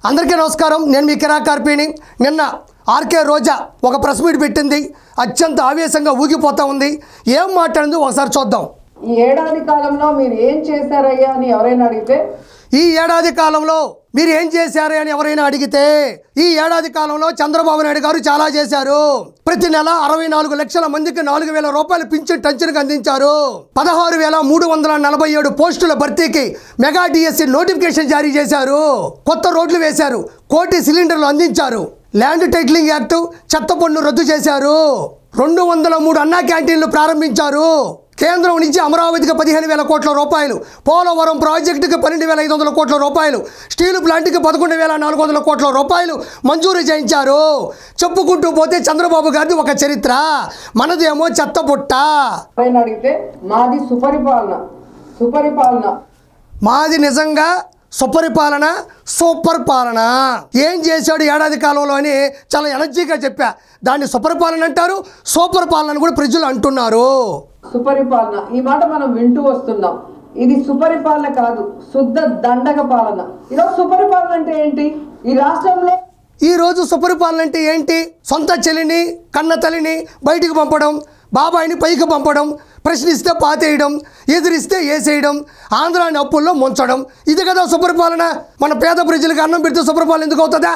అందరికీ నమస్కారం. నేను మీ కిరా కార్పీని. నిన్న ఆర్కే రోజా ఒక ప్రెస్ మీట్ పెట్టింది. అత్యంత ఆవేశంగా ఊగిపోతా ఉంది. ఏం మాట్లాడిందో ఒకసారి చూద్దాం. ఈ ఏడాది కాలంలో మీరు ఏం చేశారయ్యా అని ఎవరైనా అడిగితే ఈ ఏడాది కాలంలో మీరు ఏం చేశారు అని ఎవరైనా అడిగితే ఈ ఏడాది కాలంలో చంద్రబాబు నాయుడు గారు చాలా చేశారు. ప్రతి నెల 64 లక్షల మందికి 4,000 రూపాయలు పింఛన్ టెన్షన్కి అందించారు. 16,447 పోస్టుల భర్తీకి మెగా డిఎస్సి నోటిఫికేషన్ జారీ చేశారు. కొత్త రోడ్లు వేశారు. 1 కోటి సిలిండర్లు అందించారు. ల్యాండ్ టైటిలింగ్ యాక్ట్ చెత్త పన్ను రద్దు చేశారు. 203 అన్నా క్యాంటీన్లు ప్రారంభించారు. కేంద్రం నుంచి అమరావతికి 15,000 కోట్ల రూపాయలు, పోలవరం ప్రాజెక్టుకి 12,500 కోట్ల రూపాయలు, స్టీల్ ప్లాంట్కి 11,400 కోట్ల రూపాయలు మంజూరు చేయించారు. చెప్పుకుంటూ పోతే చంద్రబాబు గారిది ఒక చరిత్ర, మనదేమో చెత్త పుట్ట. అడిగితే మాది సుపరిపాలన మాది నిజంగా సుపరిపాలన, సూపర్ పాలన. ఏం చేశాడు ఏడాది కాలంలో అని చాలా ఎనర్జీగా చెప్పా. దాన్ని సుపరిపాలన అంటారు, సూపర్ పాలన కూడా ప్రజలు అంటున్నారు. సుపరిపాలన ఈ మాట మనం వింటూ వస్తున్నాం. ఇది సుపరిపాలన కాదు, శుద్ధ దండగ పాలన. ఈరోజు సుపరిపాలన అంటే ఏంటి? ఈ రాష్ట్రంలో ఈరోజు సుపరిపాలన అంటే ఏంటి? సొంత చెల్లిని, కన్న తల్లిని బయటికి పంపడం, బాబాయిని పైకి పంపడం, ప్రశ్నిస్తే పాతేయడం, ఎదిరిస్తే వేసేయడం, ఆంధ్రాని అప్పుల్లో ముంచడం. ఇది కదా సుపరిపాలన. మన పేద ప్రజలకు అన్నం పెడితే సుపరిపాలన ఎందుకు అవుతుందా?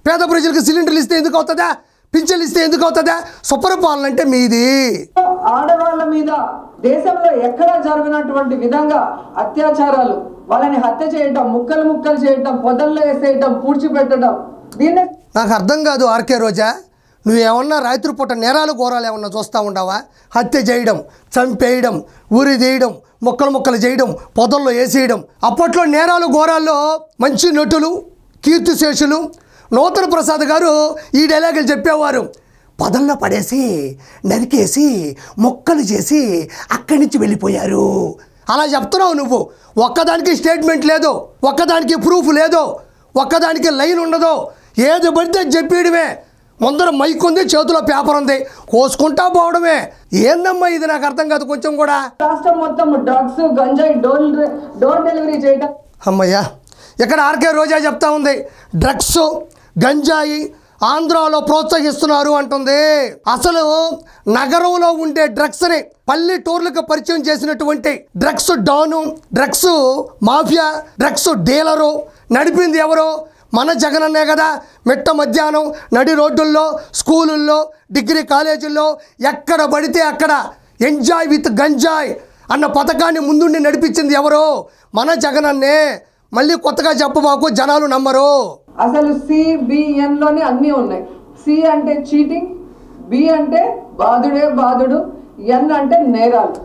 పేద ప్రజలకు సిలిండర్లు ఇస్తే ఎందుకు అవుతుందా? పింఛన్లు ఇస్తే ఎందుకు అవుతుందా? సుపరిపాలన అంటే మీది. ఆడవాళ్ళ మీద దేశంలో ఎక్కడా జరగనటువంటి విధంగా అత్యాచారాలు, వాళ్ళని హత్య చేయటం, ముక్కలు ముక్కలు చేయటం, పొదల్లో వేసేయటం, పూడ్చిపెట్టడం. దీన్ని నాకు అర్థం కాదు ఆర్కే రోజా. నువ్వేమన్నా రాత్రి పూట నేరాలు ఘోరాలు ఏమన్నా చూస్తూ ఉండవా? హత్య చేయడం, చంపేయడం, ఊరి తీయడం, ముక్కలు చేయడం, పొదల్లో వేసేయడం. అప్పట్లో నేరాలు ఘోరాల్లో మంచి నటులు, కీర్తిశేషులు నూతన ప్రసాద్ గారు ఈ డైలాగులు చెప్పేవారు. పొదల్లో పడేసి నరికేసి మొక్కలు చేసి అక్కడి నుంచి వెళ్ళిపోయారు. అలా చెప్తున్నావు నువ్వు. ఒక్కదానికి స్టేట్మెంట్ లేదు, ఒక్కదానికి ప్రూఫ్ లేదు, ఒక్కదానికి లైన్ ఉండదు. ఏది పడితే చెప్పేయడమే. ముందర మైక్ ఉంది, చేతిలో పేపర్ ఉంది, కోసుకుంటా పోవడమే. ఏందమ్మా ఇది? నాకు అర్థం కాదు కొంచెం కూడా. రాష్ట్రం మొత్తం డ్రగ్స్, గంజాయి డోర్ డెలివరీ చేయడం. అమ్మయ్యా, ఇక్కడ ఆర్కే రోజా చెప్తా ఉంది డ్రగ్స్, గంజాయి ఆంధ్రాలో ప్రోత్సహిస్తున్నారు అంటుంది. అసలు నగరంలో ఉండే డ్రగ్స్ని పల్లెటూర్లకు పరిచయం చేసినటువంటి డ్రగ్స్ డాను, డ్రగ్స్ మాఫియా, డ్రగ్స్ డీలరు నడిపింది ఎవరు? మన జగనన్నే కదా. మిట్ట మధ్యాహ్నం నడి రోడ్డుల్లో, స్కూలుల్లో, డిగ్రీ కాలేజీల్లో ఎక్కడ పడితే అక్కడ ఎంజాయ్ విత్ గంజాయ్ అన్న పథకాన్ని ముందుండి నడిపించింది ఎవరు? మన జగనన్నే. మళ్ళీ కొత్తగా చెప్పబాకు, జనాలు నమ్మరు. అసలు CBN లోనే అన్నీ ఉన్నాయి. సి అంటే చీటింగ్, బి అంటే బాధుడు, ఎన్ అంటే నేరాలు.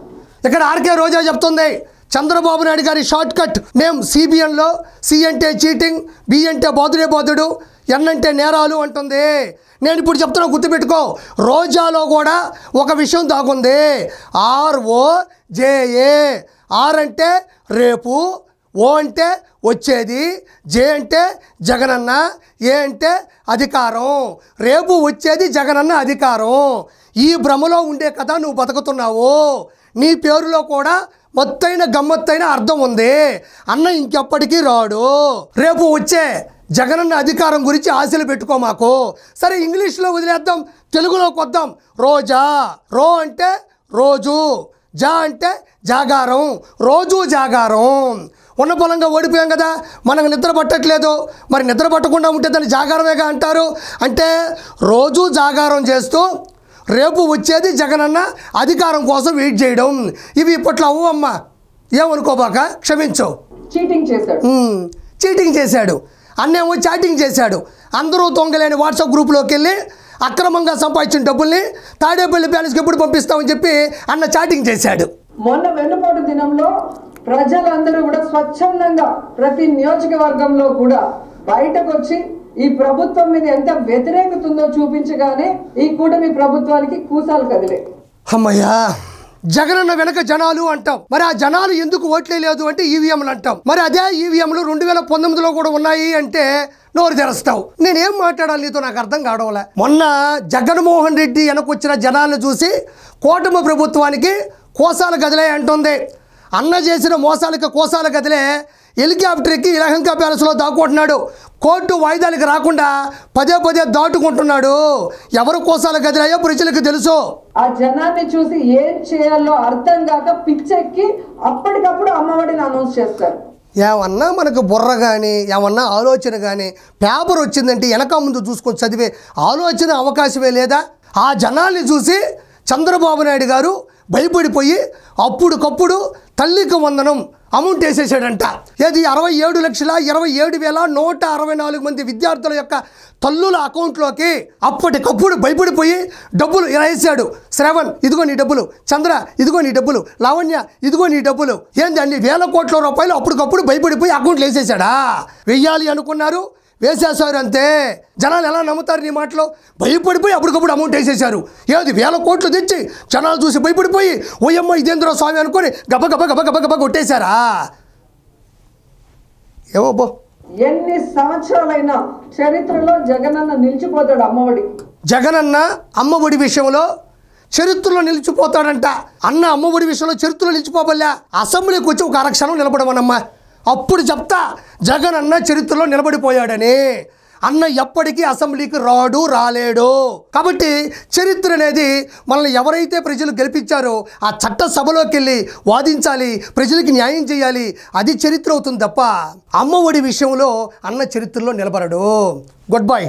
ఇక్కడ ఆర్కే రోజా చెప్తుంది చంద్రబాబు నాయుడు గారి షార్ట్ కట్ నేమ్ CBNలో సి అంటే చీటింగ్, బి అంటే బాధుడు, ఎన్ అంటే నేరాలు అంటుంది. నేను ఇప్పుడు చెప్తున్నా, గుర్తుపెట్టుకో. రోజాలో కూడా ఒక విషయం దాగుంది. ROJA. ఆర్ అంటే రేపు, ఓ అంటే వచ్చేది, జే అంటే జగనన్న, ఏ అంటే అధికారం. రేపు వచ్చేది జగనన్న అధికారం. ఈ భ్రమలో ఉండే కదా నువ్వు బతుకుతున్నావు. నీ పేరులో కూడా మొత్తైన గమ్మత్తైన అర్థం ఉంది. అన్న ఇంకెప్పటికీ రాడు. రేపు వచ్చే జగనన్న అధికారం గురించి ఆశలు పెట్టుకో మాకు. సరే, ఇంగ్లీష్లో వదిలేద్దాం, తెలుగులోకి వద్దాం. రోజా. రో అంటే రోజు, జా అంటే జాగారం, రోజు జాగారం. ఉన్న పొలంగా ఓడిపోయాం కదా, మనకు నిద్ర పట్టట్లేదు. మరి నిద్ర పట్టకుండా ఉంటే దాన్ని జాగారమేగా అంటారు. అంటే రోజు జాగారం చేస్తూ రేపు వచ్చేది జగనన్న అధికారం కోసం వెయిట్ చేయడం. ఇవి ఇప్పట్లో అవ్వమ్మా, ఏమనుకోబాక, క్షమించు. చీటింగ్ చేశాడు, అన్నేమో చాటింగ్ చేశాడు. అందరూ తొంగలేని వాట్సాప్ గ్రూప్లోకి వెళ్ళి అక్రమంగా సంపాదించిన డబ్బుల్ని తాడేపల్లి ప్యాలెస్కి ఎప్పుడు పంపిస్తామని చెప్పి అన్న చాటింగ్ చేశాడు. మొన్న వెన్నుపోటు దినంలో ప్రజలందరూ కూడా స్వచ్ఛందంగా ప్రతి నియోజకవర్గంలో కూడా బయటకు వచ్చి ఈ ప్రభుత్వం మీద ఎంత వ్యతిరేకత ఉందో చూపించగానే ఈ కూటమి ప్రభుత్వానికి కూసాలు కదిలే. అమ్మయ్యా, జగనన్న వెనక జనాలు అంటాం. మరి ఆ జనాలు ఎందుకు ఓట్లే లేదు అంటే ఈవీఎంలు అంటాం. మరి అదే ఈవీఎంలు 2019లో కూడా ఉన్నాయి అంటే నోరు తెరుస్తావు. నేనేం మాట్లాడాలి నీతో? నాకు అర్థం కావడంలే. మొన్న జగన్మోహన్ రెడ్డి వెనకొచ్చిన జనాలను చూసి కూటమి ప్రభుత్వానికి కోసాలు కదిలే అంటుంది. అన్న చేసిన మోసాలకి కోసాల గదిలే హెలికాప్టర్కి ఇలహంక ప్యాలెస్లో దాక్కుంటున్నాడు. కోర్టు వాయిదాలకి రాకుండా పదే పదే దాటుకుంటున్నాడు. ఎవరు కోసాల గదిలయ్యో ప్రజలకు తెలుసు. ఆ జనాన్ని చూసి ఏం చేయాలో అర్థం కాక పిచ్చెక్కి అప్పటికప్పుడు అమ్మఒడిని అనౌన్స్ చేస్తారు. ఏమన్నా మనకు బుర్ర కానీ ఏమన్నా ఆలోచన కానీ పేపర్ వచ్చిందంటే వెనక ముందు చూసుకొని చదివే ఆలోచన అవకాశమే లేదా? ఆ జనాల్ని చూసి చంద్రబాబు నాయుడు గారు భయపడిపోయి అప్పుడుకప్పుడు తల్లికి వందనం అమౌంట్ వేసేసాడంట. ఏది 67,27,164 మంది విద్యార్థుల యొక్క తల్లుల అకౌంట్లోకి అప్పటికప్పుడు భయపడిపోయి డబ్బులు ఇలా వేసాడు. శ్రవణ్ ఇదిగో నీ డబ్బులు, చంద్ర ఇదిగో నీ డబ్బులు, లావణ్య ఇదిగో నీ డబ్బులు. ఏంది అన్ని వేల కోట్ల రూపాయలు అప్పటికప్పుడు భయపడిపోయి అకౌంట్లు వేసేసాడా? వెయ్యాలి అనుకున్నారు, వేసేసారు అంతే. జనాలు ఎలా నమ్ముతారు నీ మాటలో? భయపడిపోయి అప్పటికప్పుడు అమౌంట్ వేసేసారు. ఏది వేల కోట్లు తెచ్చి జనాలు చూసి భయపడిపోయి ఓయమ్మ ఇదేంద్ర స్వామి అనుకొని గబ గబ గబ గబ గబ కొట్టేశారా? ఏమో బో. ఎన్ని సంవత్సరాలైనా చరిత్రలో జగనన్న నిలిచిపోతాడు అమ్మఒడి. జగనన్న అమ్మఒడి విషయంలో చరిత్రలో నిలిచిపోతాడంట. అన్న అమ్మఒడి విషయంలో చరిత్రలో నిలిచిపోబల్లా. అసెంబ్లీకి వచ్చి ఒక అరక్షణం నిలబడమనమ్మా, అప్పుడు చెప్తా జగన్ అన్న చరిత్రలో నిలబడిపోయాడని. అన్న ఎప్పటికీ అసెంబ్లీకి రాలేడు. కాబట్టి చరిత్ర అనేది మనల్ని ఎవరైతే ప్రజలు గెలిపించారో ఆ చట్ట సభలోకి వెళ్ళి వాదించాలి, ప్రజలకి న్యాయం చేయాలి, అది చరిత్ర అవుతుంది తప్ప అమ్మఒడి విషయంలో అన్న చరిత్రలో నిలబడడు. Good bye.